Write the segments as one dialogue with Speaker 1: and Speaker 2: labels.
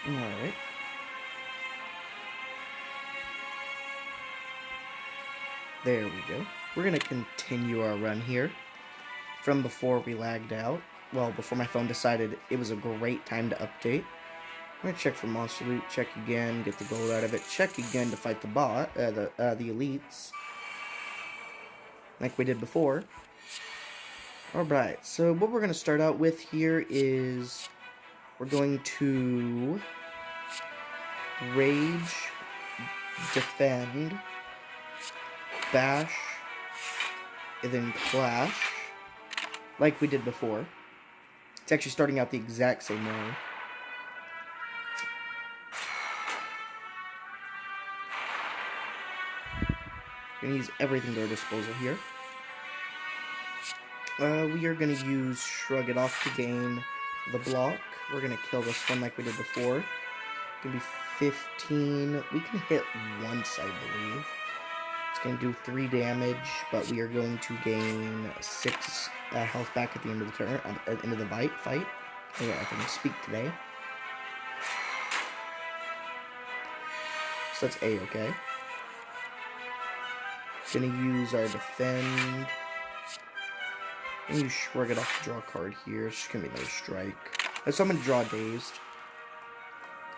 Speaker 1: Alright. There we go. We're gonna continue our run here from before we lagged out. Well, before my phone decided it was a great time to update. I'm gonna check for monster loot, check again, get the gold out of it, check again to fight the the elites, like we did before. Alright, so what we're gonna start out with here is we're going to rage, defend, bash, and then clash, like we did before. It's actually starting out the exact same way. We're gonna use everything to our disposal here. We are gonna use Shrug It Off to gain the block. We're gonna kill this one like we did before. It's gonna be 15. We can hit once, I believe. It's going to do 3 damage, but we are going to gain 6 health back at the end of the turn, at the end of the fight. Oh, yeah, I can speak today. So that's A-okay. Gonna use our defend. And use Shrug It Off to draw a card here. It's just gonna be another strike. So I'm gonna draw Dazed.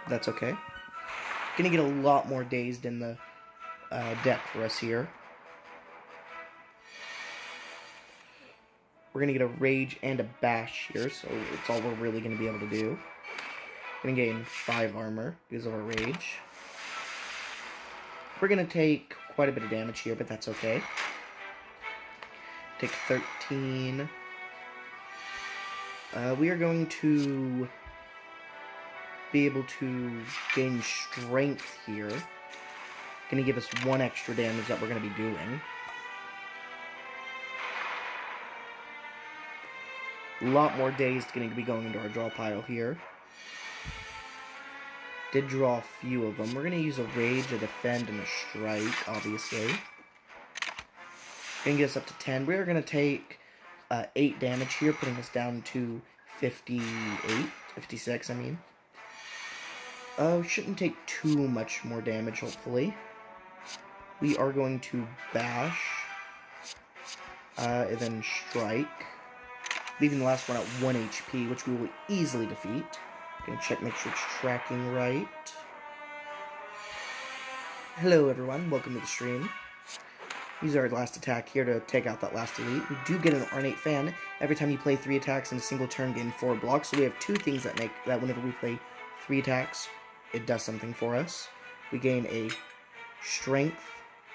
Speaker 1: That's okay. Gonna get a lot more Dazed in the deck for us here. We're gonna get a Rage and a Bash here, so it's all we're really gonna be able to do. Gonna gain 5 armor because of our Rage. We're gonna take quite a bit of damage here, but that's okay. Take 13. We are going to be able to gain strength here. Gonna give us 1 extra damage that we're gonna be doing. A lot more Dazed gonna be going into our draw pile here. Did draw a few of them. We're gonna use a Rage, a Defend, and a Strike, obviously. Gonna get us up to 10. We're gonna take 8 damage here, putting us down to 58, 56, I mean. Shouldn't take too much more damage, hopefully. We are going to Bash, and then Strike, leaving the last one at 1 HP, which we will easily defeat. Gonna check, make sure it's tracking right. Hello everyone, welcome to the stream. Use our last attack here to take out that last elite. We do get an ornate fan. Every time you play 3 attacks in a single turn, gain 4 blocks. So we have 2 things that make that whenever we play 3 attacks, it does something for us. We gain a strength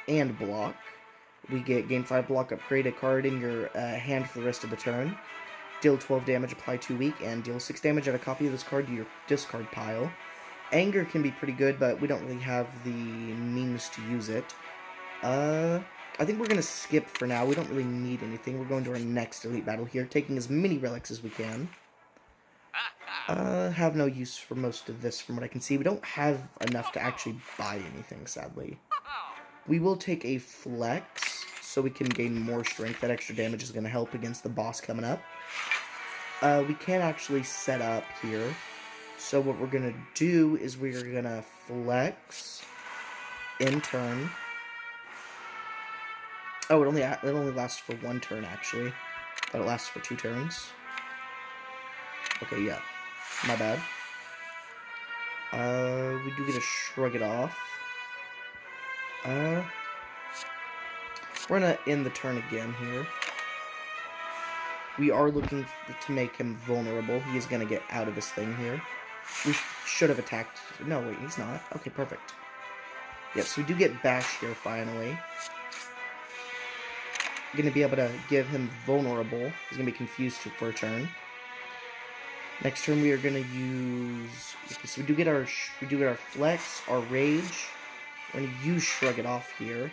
Speaker 1: and block. We gain 5 block, upgrade a card in your hand for the rest of the turn. Deal 12 damage, apply 2 weak, and deal 6 damage. Add a copy of this card to your discard pile. Anger can be pretty good, but we don't really have the means to use it. I think we're going to skip for now. We don't really need anything. We're going to our next elite battle here, taking as many relics as we can. Have no use for most of this from what I can see. We don't have enough to actually buy anything, sadly. We will take a flex, so we can gain more strength. That extra damage is going to help against the boss coming up. We can actually set up here. So what we're going to do is we're going to flex in turn. Oh, it only lasts for 1 turn, actually. But it lasts for 2 turns. Okay, yeah. My bad. We do get to Shrug It Off. We're gonna end the turn again here. We are looking to make him vulnerable. He is gonna get out of this thing here. We should have attacked. No, wait, he's not. Okay, perfect. Yes, we do get Bash here finally. Gonna be able to give him vulnerable. He's gonna be confused for a turn. Next turn we are gonna use. So we do get our flex, our rage. We're gonna use Shrug It Off here.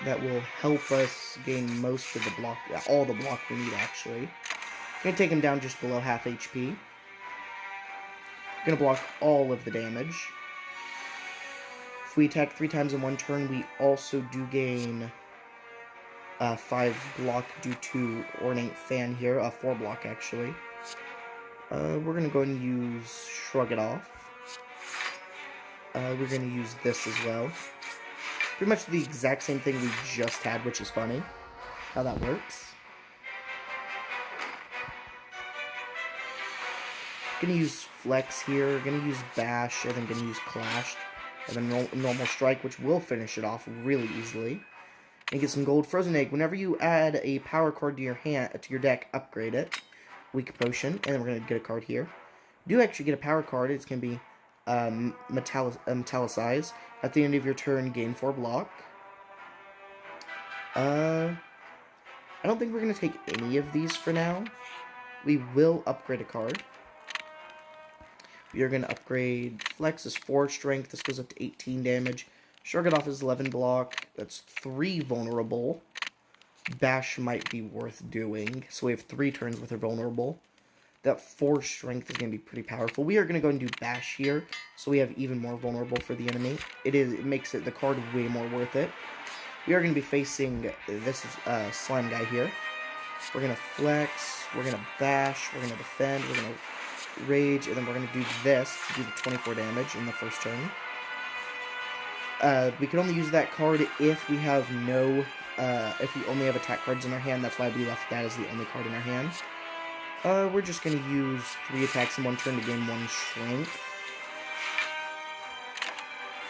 Speaker 1: That will help us gain most of the block, all the block we need actually. Gonna take him down just below half HP. Gonna block all of the damage. If we attack 3 times in 1 turn, we also do gain 5 block due to Ornate Fan here, 4 block actually. We're going to go and use Shrug It Off. We're going to use this as well. Pretty much the exact same thing we just had, which is funny how that works. Gonna use Flex here, gonna use Bash, and then gonna use Clash, and then normal Strike, which will finish it off really easily. And get some gold. Frozen Egg. Whenever you add a power card to your deck, upgrade it. Weak Potion, and then we're gonna get a card here. You do actually get a power card. It's gonna be Metallicize. At the end of your turn, gain 4 block. I don't think we're gonna take any of these for now. We will upgrade a card. We are going to upgrade Flex is 4 strength. This goes up to 18 damage. Shrug It Off is 11 block. That's 3 vulnerable. Bash might be worth doing. So we have 3 turns with her vulnerable. That 4 strength is going to be pretty powerful. We are going to go and do Bash here. So we have even more vulnerable for the enemy. It makes the card way more worth it. We are going to be facing this slime guy here. We're going to Flex. We're going to Bash. We're going to defend. We're going to Rage, and then we're going to do this to do the 24 damage in the first turn. We can only use that card if we have if we only have attack cards in our hand. That's why we left that as the only card in our hand. We're just going to use 3 attacks in one turn to gain 1 strength.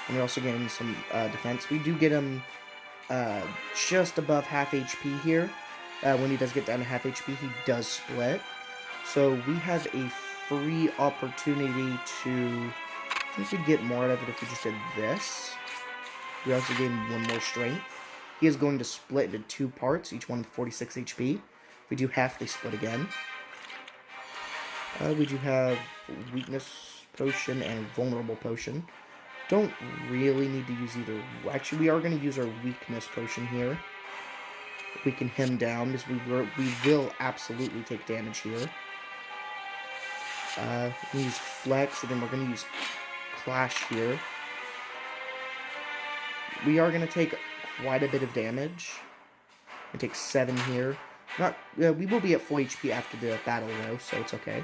Speaker 1: And we're also getting some defense. We do get him just above half HP here. When he does get down to half HP, he does split. So we have a free opportunity to, I think we'd get more out of it if we just did this. We also gain 1 more strength. He is going to split into 2 parts, each one with 46 HP. If we do half, they split again. We do have weakness potion and vulnerable potion. Don't really need to use either. Actually, we are going to use our weakness potion here. Weaken him down, because we will absolutely take damage here. We use Flex, and then we're going to use Clash here. We are going to take quite a bit of damage. We take 7 here. We will be at full HP after the battle, though, so it's okay.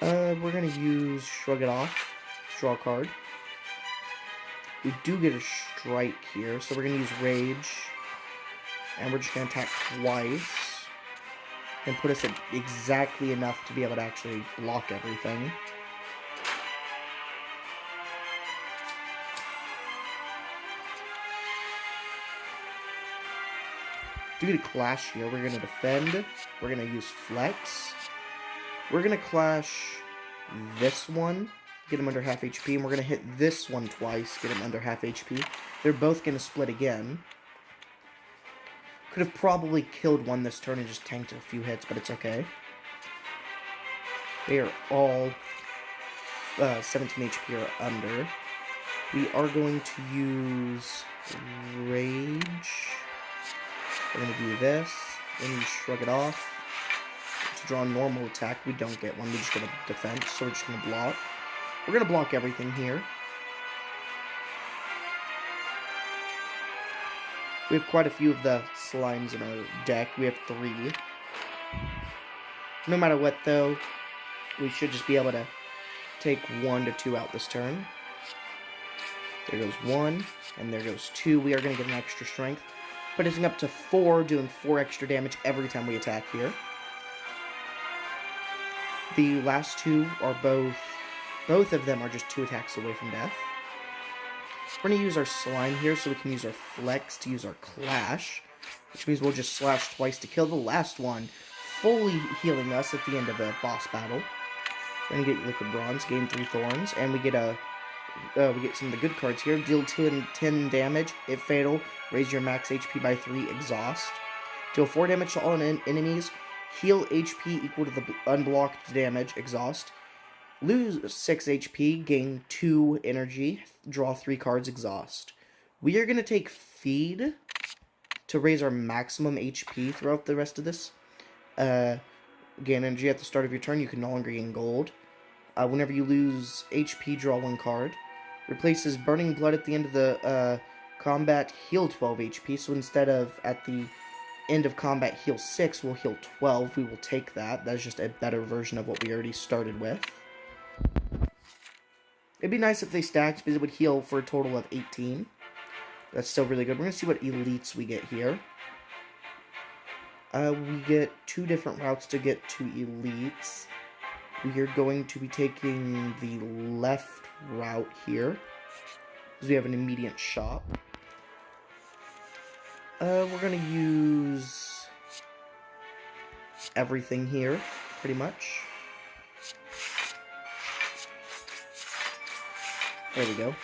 Speaker 1: We're going to use Shrug It Off. Draw a card. We do get a Strike here, so we're going to use Rage. And we're just going to attack twice. And put us at exactly enough to be able to actually block everything. Do get a Clash here. We're going to defend. We're going to use Flex. We're going to Clash this one. Get him under half HP. And we're going to hit this one twice. Get him under half HP. They're both going to split again. Could have probably killed one this turn and just tanked a few hits, but it's okay. They are all 17 HP or under. We are going to use Rage. We're going to do this. Then you Shrug It Off. To draw a normal attack, we don't get one. We just get a defense, so we're just going to block. We're going to block everything here. We have quite a few of the slimes in our deck. We have 3. No matter what, though, we should just be able to take 1 to 2 out this turn. There goes 1, and there goes 2. We are going to get an extra strength, putting up to 4, doing 4 extra damage every time we attack here. The last 2 are both of them are just 2 attacks away from death. We're going to use our slime here so we can use our Flex to use our Clash, which means we'll just slash twice to kill the last one, fully healing us at the end of a boss battle. We're going to get Liquid Bronze, gain 3 thorns, and we get some of the good cards here. Deal 10 damage, if fatal, raise your max HP by 3, exhaust. Deal 4 damage to all enemies, heal HP equal to the unblocked damage, exhaust. Lose 6 HP, gain 2 energy, draw 3 cards, exhaust. We are going to take Feed to raise our maximum HP throughout the rest of this. Gain energy at the start of your turn, you can no longer gain gold. Whenever you lose HP, draw 1 card. Replaces Burning Blood at the end of the Combat, heal 12 HP. So instead of at the end of combat heal 6, we'll heal 12. We will take that. That's just a better version of what we already started with. It'd be nice if they stacked, because it would heal for a total of 18. That's still really good. We're going to see what elites we get here. We get 2 different routes to get to elites. We are going to be taking the left route here, because we have an immediate shop. We're going to use everything here, pretty much. There we go.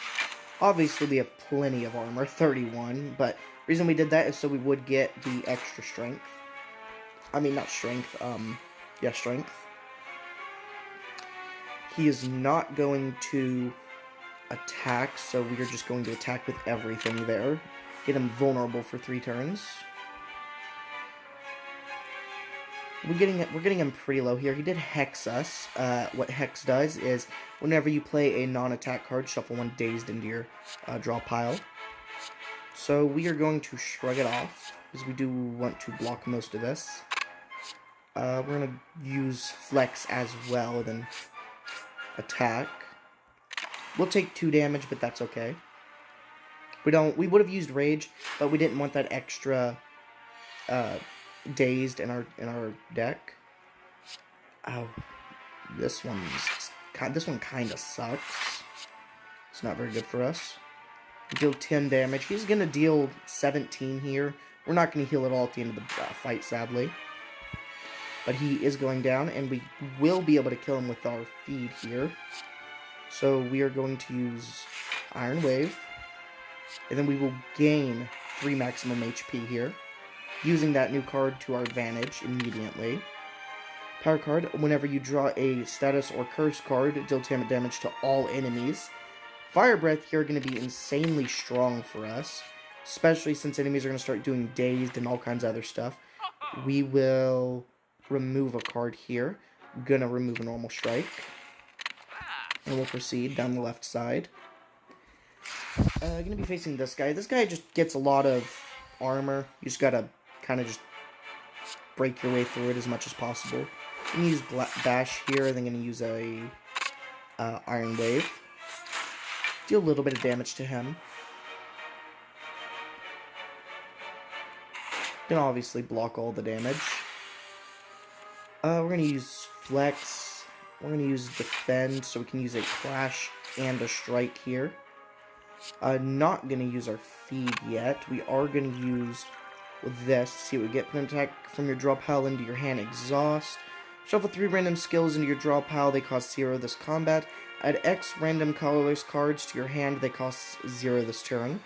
Speaker 1: Obviously, we have plenty of armor, 31, but the reason we did that is so we would get the extra strength. I mean, not strength, yeah, strength. He is not going to attack, so we are just going to attack with everything there. Get him vulnerable for 3 turns. We're getting him pretty low here. He did Hex us. What Hex does is, whenever you play a non-attack card, shuffle 1 dazed into your draw pile. So we are going to shrug it off, because we do want to block most of this. We're going to use Flex as well, then attack. We'll take 2 damage, but that's okay. We would have used Rage, but we didn't want that extra dazed in our deck. Oh, this one kind of sucks. It's not very good for us. We deal 10 damage. He's gonna deal 17 here. We're not gonna heal at all at the end of the fight, sadly. But he is going down, and we will be able to kill him with our feed here. So we are going to use Iron Wave, and then we will gain 3 maximum HP here, using that new card to our advantage immediately. Power card, whenever you draw a status or curse card, deal 10 damage to all enemies. Fire Breath here are going to be insanely strong for us, especially since enemies are going to start doing dazed and all kinds of other stuff. We will remove a card here. I'm going to remove a normal strike. And we'll proceed down the left side. Going to be facing this guy. This guy just gets a lot of armor. You just got to kind of just break your way through it as much as possible. I'm going to use Bash here. Then going to use a Iron Wave. Deal a little bit of damage to him. Gonna obviously block all the damage. We're gonna use Flex. We're gonna use Defend, so we can use a Clash and a Strike here. Not gonna use our Feed yet. We are gonna use this. See what we get. Put an attack from your draw pile into your hand. Exhaust. Shuffle 3 random skills into your draw pile. They cost 0 this combat. Add X random colorless cards to your hand. They cost 0 this turn.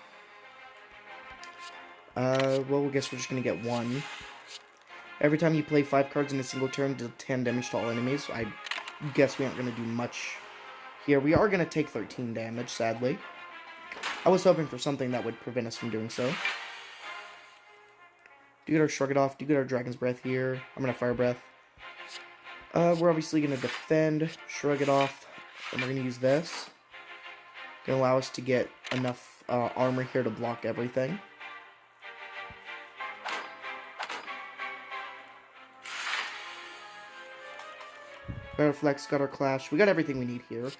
Speaker 1: Well, I guess we're just gonna get 1. Every time you play 5 cards in a single turn, deal 10 damage to all enemies. I guess we aren't gonna do much here. We are gonna take 13 damage, sadly. I was hoping for something that would prevent us from doing so. Do get our Shrug It Off. Do get our Dragon's Breath here. I'm gonna Fire Breath. We're obviously gonna defend, Shrug It Off, and we're gonna use this. Gonna allow us to get enough armor here to block everything. Got our Flex, got our Clash. We got everything we need here.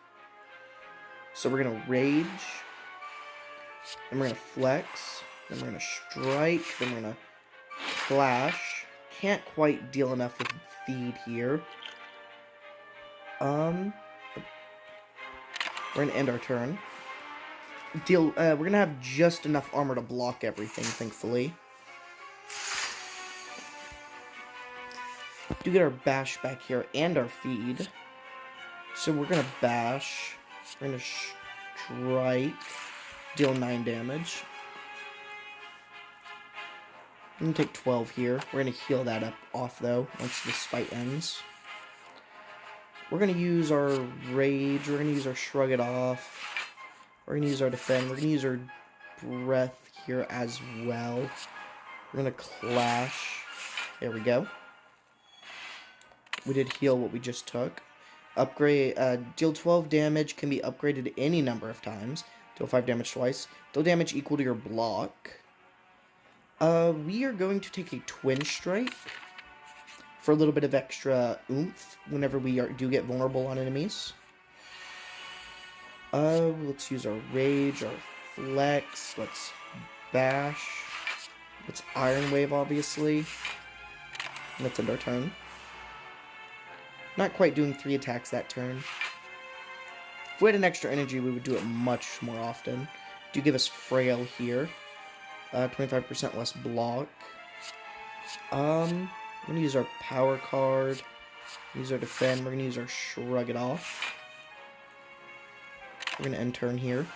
Speaker 1: So we're gonna Rage. Then we're gonna Flex. Then we're gonna Strike. Then we're gonna Clash. Can't quite deal enough with Feed here. We're gonna end our turn. We're gonna have just enough armor to block everything, thankfully. Do get our Bash back here and our Feed. So we're gonna Bash. We're gonna Strike. Deal 9 damage. I'm gonna take 12 here. We're gonna heal that up off though once this fight ends. We're gonna use our Rage. We're gonna use our Shrug It Off. We're gonna use our Defend. We're gonna use our Breath here as well. We're gonna Clash. There we go. We did heal what we just took. Upgrade, deal 12 damage, can be upgraded any number of times. Deal 5 damage twice. Deal damage equal to your block. We are going to take a Twin Strike for a little bit of extra oomph whenever we do get vulnerable on enemies. Let's use our Rage, our Flex, let's Bash, let's Iron Wave, obviously. Let's end our turn. Not quite doing 3 attacks that turn. If we had an extra energy, we would do it much more often. Do give us Frail here. 25% less block. I'm going to use our Power card. Use our Defend. We're going to use our Shrug It Off. We're going to end turn here.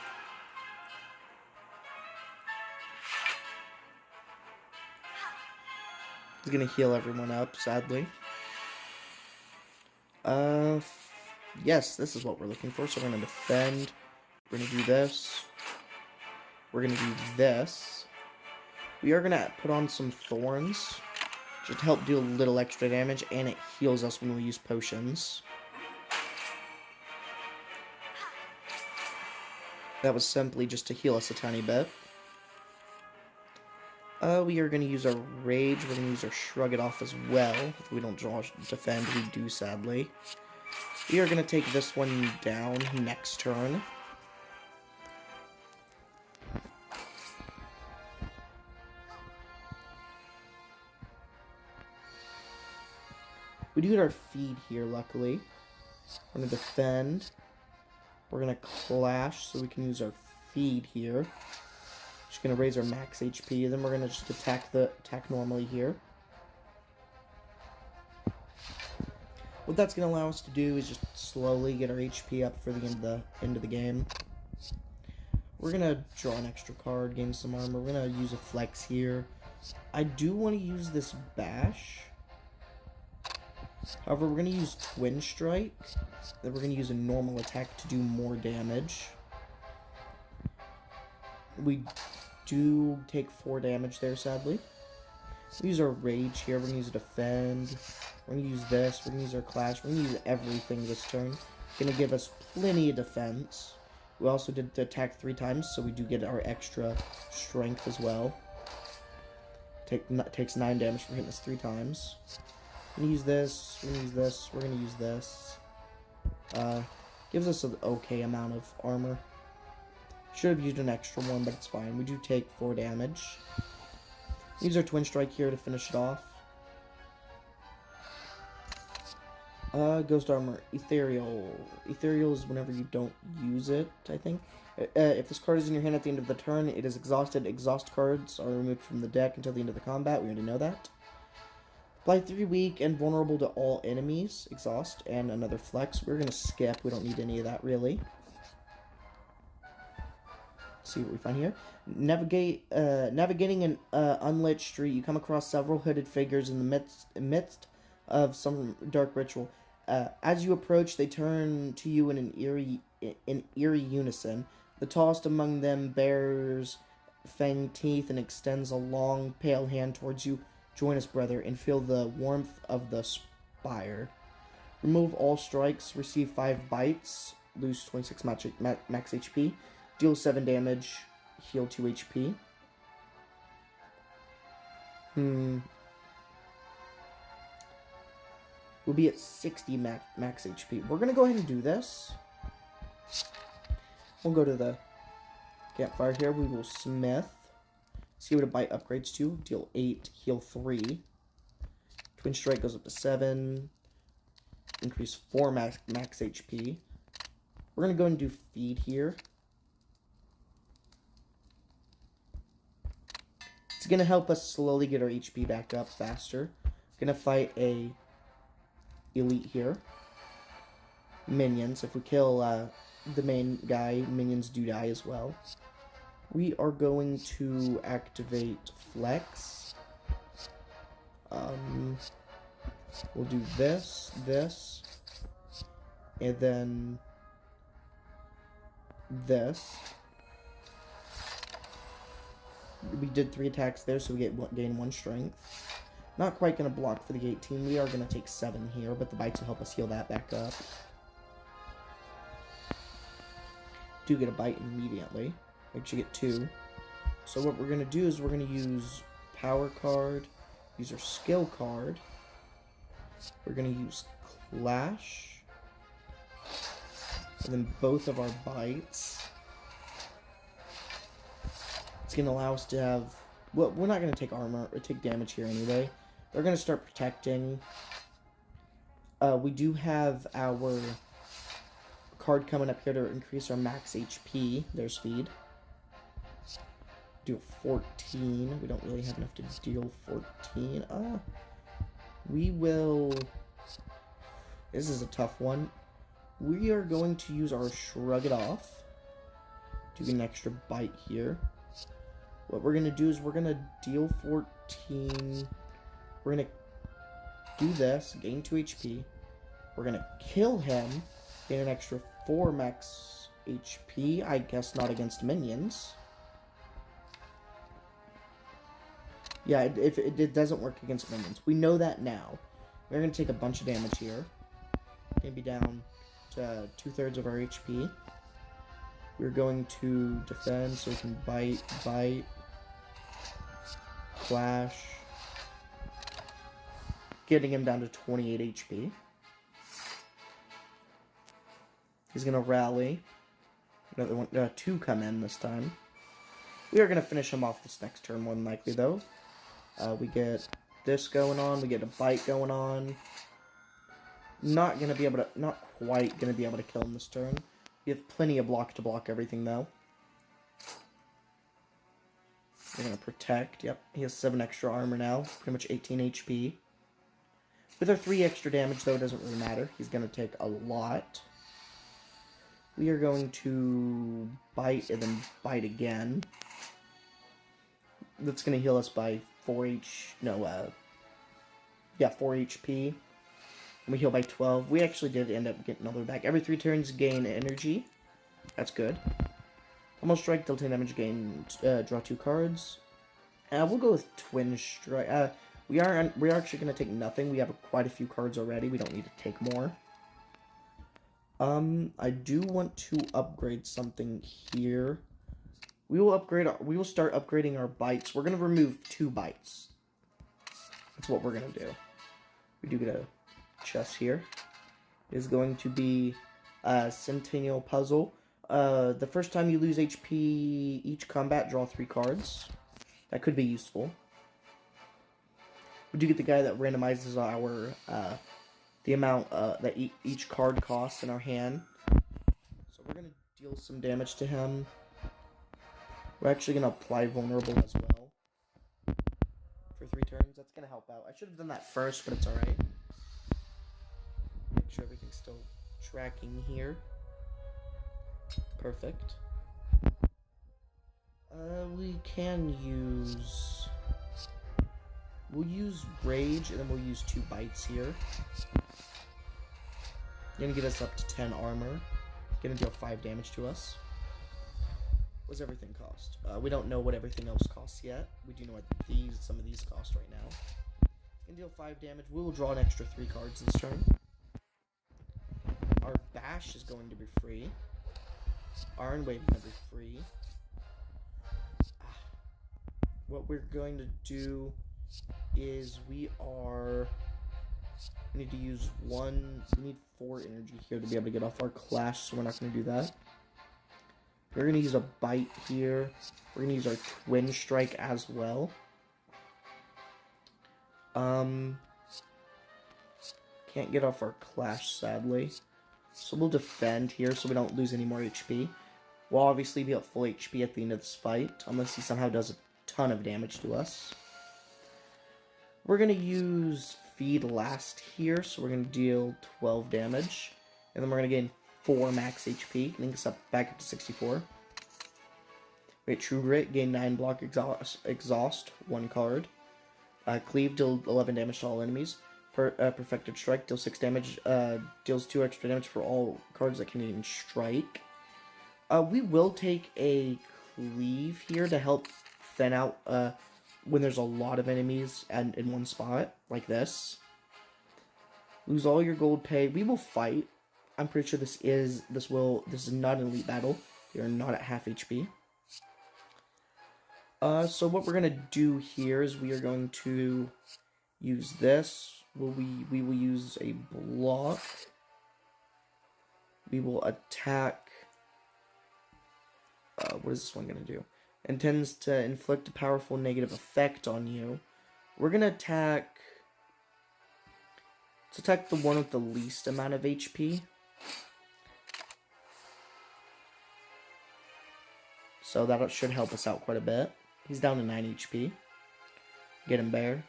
Speaker 1: He's going to heal everyone up, sadly. Yes, this is what we're looking for. So we're going to defend. We're going to do this. We're going to do this. We are going to put on some thorns just to help do a little extra damage, and it heals us when we use potions. That was simply just to heal us a tiny bit. We are going to use our Rage. We're going to use our Shrug It Off as well. If we don't draw Defend, we do, sadly. We are going to take this one down next turn. We do get our Feed here, luckily. We're going to Defend. We're going to Clash, so we can use our Feed here. Just going to raise our max HP. Then we're going to just attack normally here. What that's going to allow us to do is just slowly get our HP up for the end of the game. We're going to draw an extra card, gain some armor. We're going to use a Flex here. I do want to use this Bash. However, we're going to use Twin Strike. Then we're going to use a normal attack to do more damage. We do take 4 damage there, sadly. We use our Rage here. We're going to use a Defend. We're going to use this. We're going to use our Clash. We're going to use everything this turn. Going to give us plenty of defense. We also did the attack 3 times, so we do get our extra strength as well. Takes 9 damage for hitting us 3 times. We're going to use this. We're going to use this. We're going to use this. Gives us an okay amount of armor. Should have used an extra one, but it's fine. We do take 4 damage. Use our Twin Strike here to finish it off. Ghost Armor. Ethereal. Ethereal is whenever you don't use it, I think. If this card is in your hand at the end of the turn, it is exhausted. Exhaust cards are removed from the deck until the end of the combat. We already know that. Apply 3 weak and vulnerable to all enemies. Exhaust. And another Flex. We're going to skip. We don't need any of that, really. Let's see what we find here. Navigating an unlit street, you come across several hooded figures in the midst of some dark ritual. As you approach, they turn to you in an eerie unison. The tallest among them bears fanged teeth and extends a long, pale hand towards you. Join us, brother, and feel the warmth of the Spire. Remove all strikes, receive 5 bites, lose 26 max HP, deal 7 damage, heal 2 HP. We'll be at 60 max HP. We're going to go ahead and do this. We'll go to the campfire here. We will Smith. See what a bite upgrades to. Deal 8, heal 3. Twin Strike goes up to 7. Increase 4 max HP. We're going to go and do Feed here. It's going to help us slowly get our HP back up faster. Going to fight a elite here. Minions. If we kill the main guy, minions do die as well. We are going to activate Flex. We'll do this, and then this. We did 3 attacks there, so we gain 1 strength. Not quite going to block for the 18. We are going to take 7 here, but the bites will help us heal that back up. Do get a bite immediately. Make sure you get 2. So what we're going to do is we're going to use power card, use our skill card. We're going to use clash. And then both of our bites. It's going to allow us to have... Well, we're not going to take armor or take damage here anyway. They're going to start protecting. We do have our card coming up here to increase our max HP, their speed. Do a 14. We don't really have enough to deal 14. We will... This is a tough one. We are going to use our Shrug It Off. Do an extra bite here. What we're going to do is we're going to deal 14. We're going to do this, gain 2 HP. We're going to kill him, gain an extra 4 max HP. I guess not against minions. Yeah, it doesn't work against minions. We know that now. We're going to take a bunch of damage here. Going to be down to 2/3 of our HP. We're going to defend, so we can bite, clash. Getting him down to 28 HP. He's going to rally. Another one, 2 come in this time. We are going to finish him off this next turn, more than likely, though. We get this going on. We get a bite going on. Not quite going to be able to kill him this turn. We have plenty of block to block everything, though. We're going to protect. Yep, he has 7 extra armor now. Pretty much 18 HP. With our 3 extra damage, though, it doesn't really matter. He's going to take a lot. We are going to bite and then bite again. That's going to heal us by 4 HP. And we heal by 12. We actually did end up getting another back. Every 3 turns, gain energy. That's good. Almost strike, deal 10 damage, gain, draw 2 cards. We'll go with Twin Strike. We are actually going to take nothing. We have quite a few cards already. We don't need to take more. I do want to upgrade something here. We will start upgrading our bites. We're going to remove 2 bites. That's what we're going to do. We do get a chest here. It is going to be a Centennial Puzzle. The first time you lose HP each combat, draw 3 cards. That could be useful. We do get the guy that randomizes our the amount that each card costs in our hand. So we're going to deal some damage to him. We're actually going to apply Vulnerable as well. For 3 turns. That's going to help out. I should have done that first, but it's alright. Make sure everything's still tracking here. Perfect. We can use... We'll use Rage, and then we'll use 2 bites here. Gonna get us up to 10 armor. Gonna deal 5 damage to us. What does everything cost? We don't know what everything else costs yet. We do know what some of these cost right now. Gonna deal 5 damage. We will draw an extra 3 cards this turn. Our Bash is going to be free. Iron Wave is going to be free. What we're going to do is we need to use we need 4 energy here to be able to get off our clash, so we're not going to do that. We're going to use a bite here. We're going to use our Twin Strike as well. Can't get off our clash, sadly. So we'll defend here so we don't lose any more HP. We'll obviously be at full HP at the end of this fight, unless he somehow does a ton of damage to us. We're going to use Feed last here, so we're going to deal 12 damage. And then we're going to gain 4 max HP, getting us back up to 64. Wait, True Grit, gain 9 block, exhaust 1 card. Cleave, deal 11 damage to all enemies. Perfected Strike, deal 6 damage, deals 2 extra damage for all cards that can even strike. We will take a Cleave here to help thin out when there's a lot of enemies and in one spot, like this. Lose all your gold pay. We will fight. I'm pretty sure this is not an elite battle. You're not at half HP. So what we're going to do here is we are going to use this. We will use a block. We will attack. What is this one going to do? Intends to inflict a powerful negative effect on you. We're going to attack... Let's attack the one with the least amount of HP. So that should help us out quite a bit. He's down to 9 HP. Get him, bear.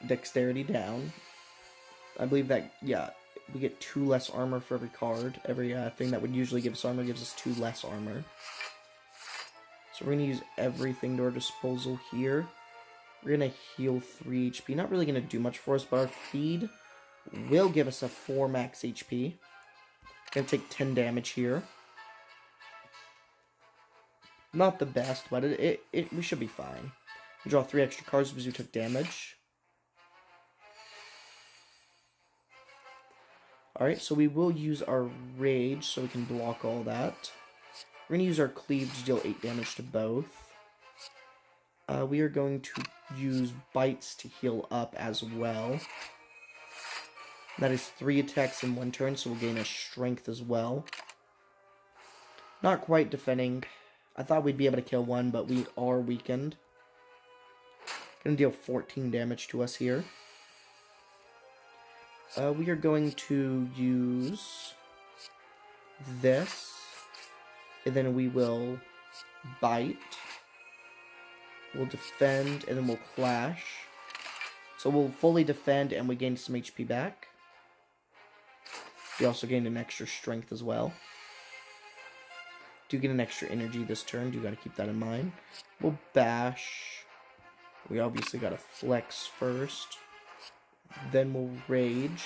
Speaker 1: Dexterity down. I believe that, yeah, we get 2 less armor for every card. Every thing that would usually give us armor gives us 2 less armor. So we're going to use everything to our disposal here. We're going to heal 3 HP. Not really going to do much for us, but our feed will give us a 4 max HP. Going to take 10 damage here. Not the best, but we should be fine. We draw 3 extra cards because we took damage. Alright, so we will use our Rage so we can block all that. We're going to use our Cleave to deal 8 damage to both. We are going to use Bites to heal up as well. That is 3 attacks in 1 turn, so we'll gain a Strength as well. Not quite defending. I thought we'd be able to kill one, but we are weakened. Gonna deal 14 damage to us here. We are going to use this, and then we will bite. We'll defend, and then we'll clash. So we'll fully defend, and we gain some HP back. We also gained an extra strength as well. Do get an extra energy this turn. Do gotta keep that in mind. We'll bash. We obviously gotta flex first. Then we'll rage.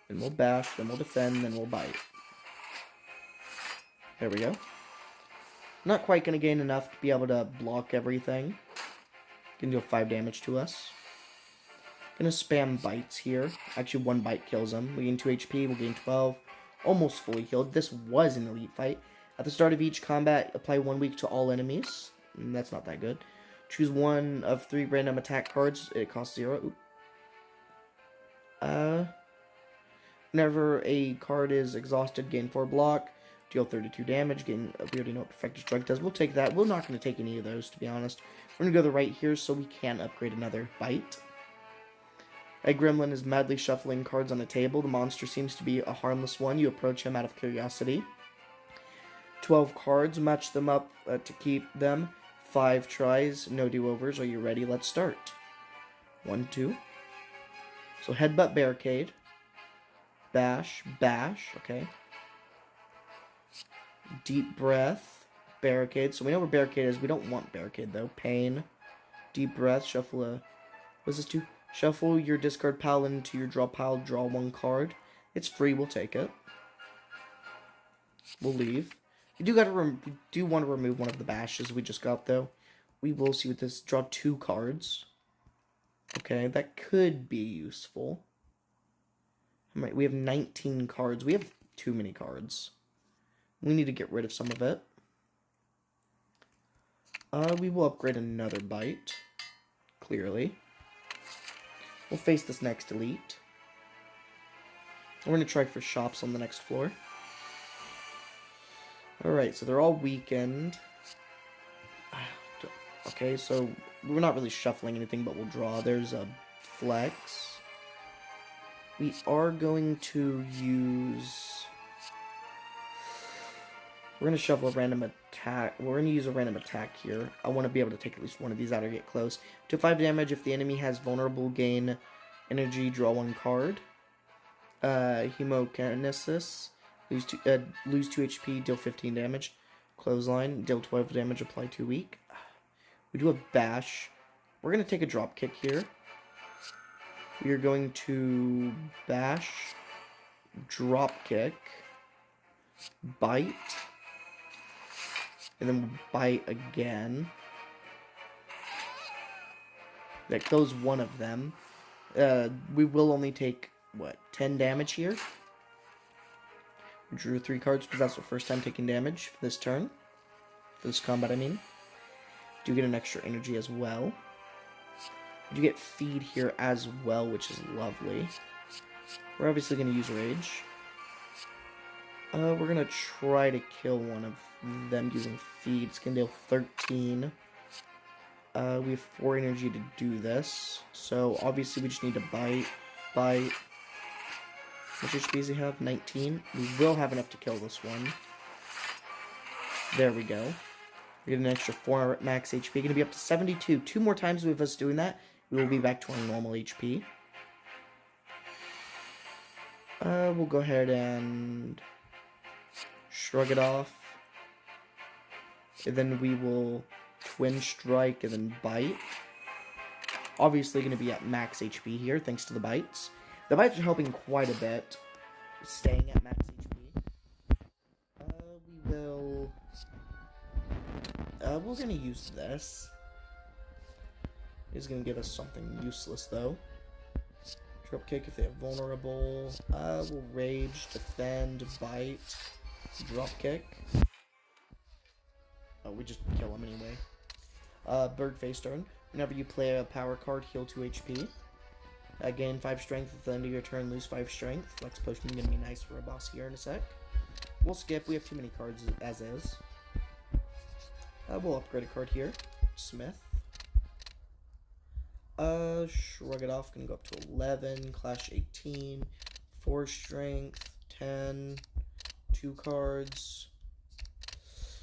Speaker 1: Then we'll bash. Then we'll defend. Then we'll bite. There we go. Not quite gonna gain enough to be able to block everything. Gonna deal 5 damage to us. Gonna spam bites here. Actually, 1 bite kills him. We gain 2 HP. We'll gain 12. Almost fully healed. This was an elite fight. At the start of each combat, apply 1 week to all enemies. That's not that good. Choose 1 of 3 random attack cards. It costs 0. Whenever a card is exhausted, gain 4 block. Deal 32 damage. We already know what Perfected Strike does. We'll take that. We're not going to take any of those, to be honest. We're going to go to the right here so we can upgrade another bite. A gremlin is madly shuffling cards on a table. The monster seems to be a harmless one. You approach him out of curiosity. 12 cards. Match them up to keep them. 5 tries. No do-overs. Are you ready? Let's start. 1, 2. So headbutt, barricade. Bash, bash. Okay. Deep breath. Barricade. So we know where barricade is. We don't want barricade, though. Pain. Deep breath. Shuffle a... What does this do? Shuffle your discard pile into your draw pile. Draw 1 card. It's free. We'll take it. We'll leave. We do want to remove one of the bashes we just got, though. We will see with this. Draw 2 cards. Okay, that could be useful. We have 19 cards. We have too many cards. We need to get rid of some of it. We will upgrade another bite. Clearly. We'll face this next elite. We're going to try for shops on the next floor. Alright, so they're all weakened. Okay, so we're not really shuffling anything, but we'll draw. There's a flex. We are going to use... We're going to shuffle a random attack. We're going to use a random attack here. I want to be able to take at least one of these out or get close. To 5 damage, if the enemy has vulnerable, gain energy, draw 1 card. Hemokinesis. Lose 2 HP, deal 15 damage. Clothesline, deal 12 damage, apply 2 weak. We do have bash. We're going to take a drop kick here. We are going to bash, drop kick, bite, and then we'll bite again. That kills one of them. We will only take, what, 10 damage here? Drew 3 cards because that's the first time taking damage for this turn. For this combat, I mean. Do get an extra energy as well. You get feed here as well, which is lovely. We're obviously going to use Rage. We're going to try to kill one of them using feed. It's going to deal 13. We have 4 energy to do this. So, obviously, we just need to bite. Bite. How much HP does he have? 19. We will have enough to kill this one. There we go. We get an extra 4 max HP. Going to be up to 72. 2 more times with us doing that, we will be back to our normal HP. We'll go ahead and shrug it off. And then we will twin strike and then bite. Obviously going to be at max HP here, thanks to the bites. The bites are helping quite a bit, staying at max HP. We're going to use this. It's going to give us something useless, though. Drop kick if they have vulnerable. We'll rage, defend, bite, drop kick. Oh, we just kill him anyway. Bird face turn. Whenever you play a power card, heal 2 HP. Gain 5 strength at the end of your turn, lose 5 strength. Flex potion is going to be nice for a boss here in a sec. We'll skip, we have too many cards as is. We'll upgrade a card here. Smith. Shrug it off, gonna go up to 11, Clash 18, 4 strength, 10, 2 cards.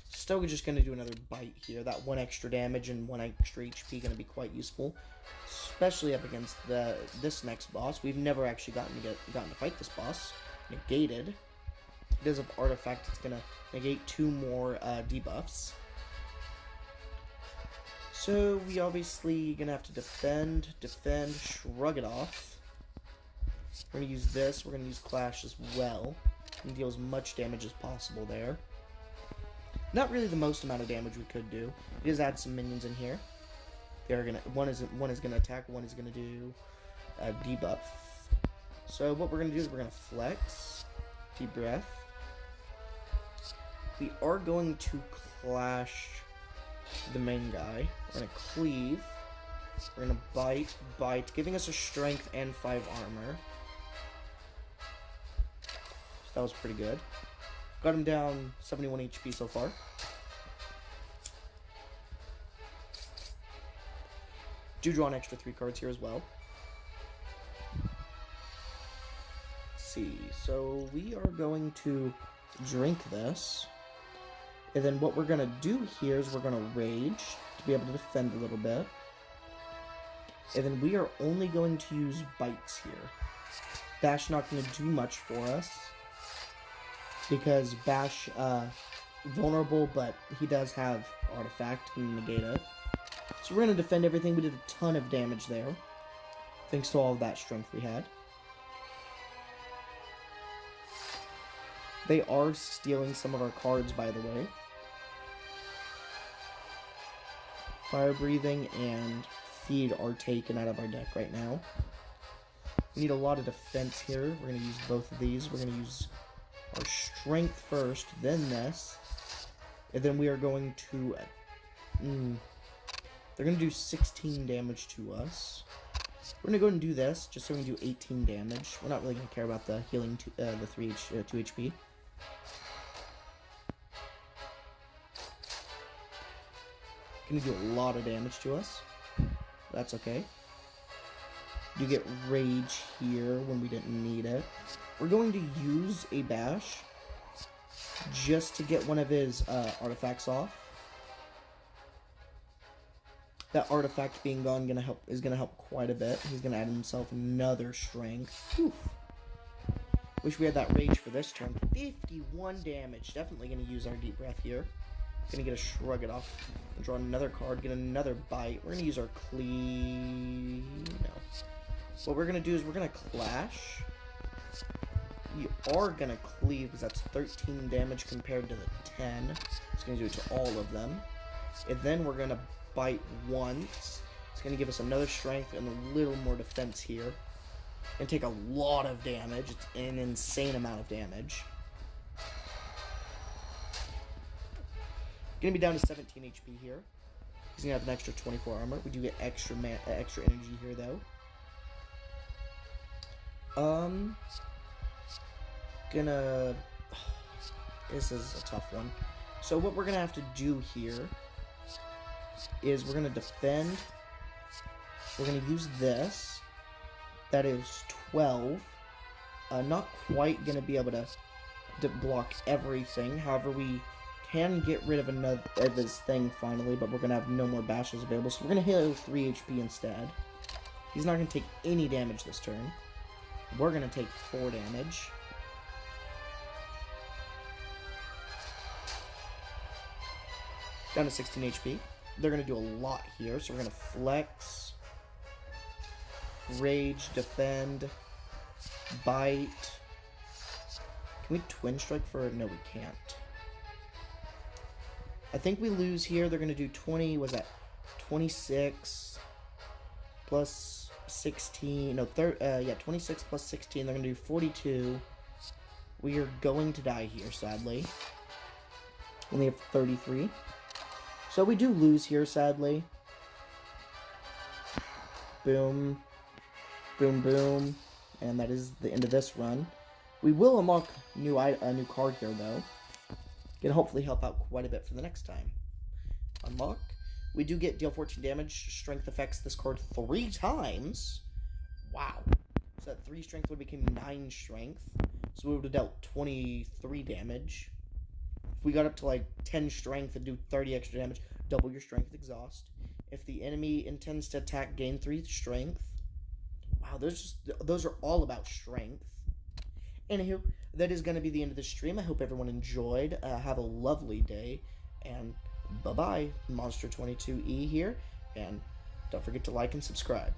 Speaker 1: Still just gonna do another bite here. That 1 extra damage and 1 extra HP gonna be quite useful, especially up against this next boss. We've never actually gotten to fight this boss. Negated. Because of artifact, it's gonna negate 2 more debuffs. So, we obviously gonna have to defend, shrug it off. We're gonna use this, we're gonna use Clash as well. And deal as much damage as possible there. Not really the most amount of damage we could do. We just add some minions in here. They're gonna one is gonna attack, one is gonna do a debuff. So what we're gonna do is we're gonna flex, deep breath. We are going to clash the main guy. We're gonna cleave. We're gonna bite, giving us a strength and 5 armor. So that was pretty good. Got him down 71 HP so far. Do draw an extra 3 cards here as well. Let's see, so we are going to drink this. And then what we're going to do here is we're going to rage to be able to defend a little bit. And then we are only going to use bites here. Bash not going to do much for us. Because Bash, vulnerable, but he does have artifact and negate it. So we're going to defend everything. We did a ton of damage there. Thanks to all of that strength we had. They are stealing some of our cards, by the way. Fire breathing and feed are taken out of our deck right now. We need a lot of defense here. We're going to use both of these. We're going to use our strength first, then this. And then we are going to... they're going to do 16 damage to us. We're going to go ahead and do this, just so we can do 18 damage. We're not really going to care about the healing, the 2 HP. Going to do a lot of damage to us. That's okay. You get rage here when we didn't need it. We're going to use a bash just to get one of his artifacts off. That artifact being gone is gonna help quite a bit. He's gonna add himself another strength. Whew. Wish we had that rage for this turn. 51 damage. Definitely gonna use our deep breath here. Gonna get a shrug it off. Draw another card. Get another bite. We're gonna use our cleave. No. What we're gonna do is we're gonna clash. We are gonna cleave because that's 13 damage compared to the 10. It's gonna do it to all of them. And then we're gonna bite once. It's gonna give us another strength and a little more defense here. And take a lot of damage. It's an insane amount of damage. Gonna be down to 17 HP here. He's gonna have an extra 24 armor. We do get extra energy here though. This is a tough one. So what we're gonna have to do here is we're gonna defend. We're gonna use this. That is 12. Not quite gonna be able to block everything. However, we can get rid of this thing finally, but we're gonna have no more bashes available. So we're gonna heal 3 HP instead. He's not gonna take any damage this turn. We're gonna take 4 damage. Down to 16 HP. They're gonna do a lot here, so we're gonna flex, rage, defend, bite. Can we twin strike for? No, we can't. I think we lose here. They're gonna do 20. Was that 26 plus 16? No, 26 plus 16. They're gonna do 42. We are going to die here, sadly. Only have 33. So we do lose here, sadly. Boom. Boom, boom. And that is the end of this run. We will unlock a new card here, though. Can hopefully help out quite a bit for the next time. Unlock. We do get deal 14 damage. Strength affects this card 3 times. Wow. So that 3 strength would become 9 strength. So we would have dealt 23 damage. If we got up to like 10 strength and do 30 extra damage, double your strength exhaust. If the enemy intends to attack, gain 3 strength. Wow, those are all about strength. Anywho, that is going to be the end of the stream. I hope everyone enjoyed. Have a lovely day. And bye-bye. Monster22E here. And don't forget to like and subscribe.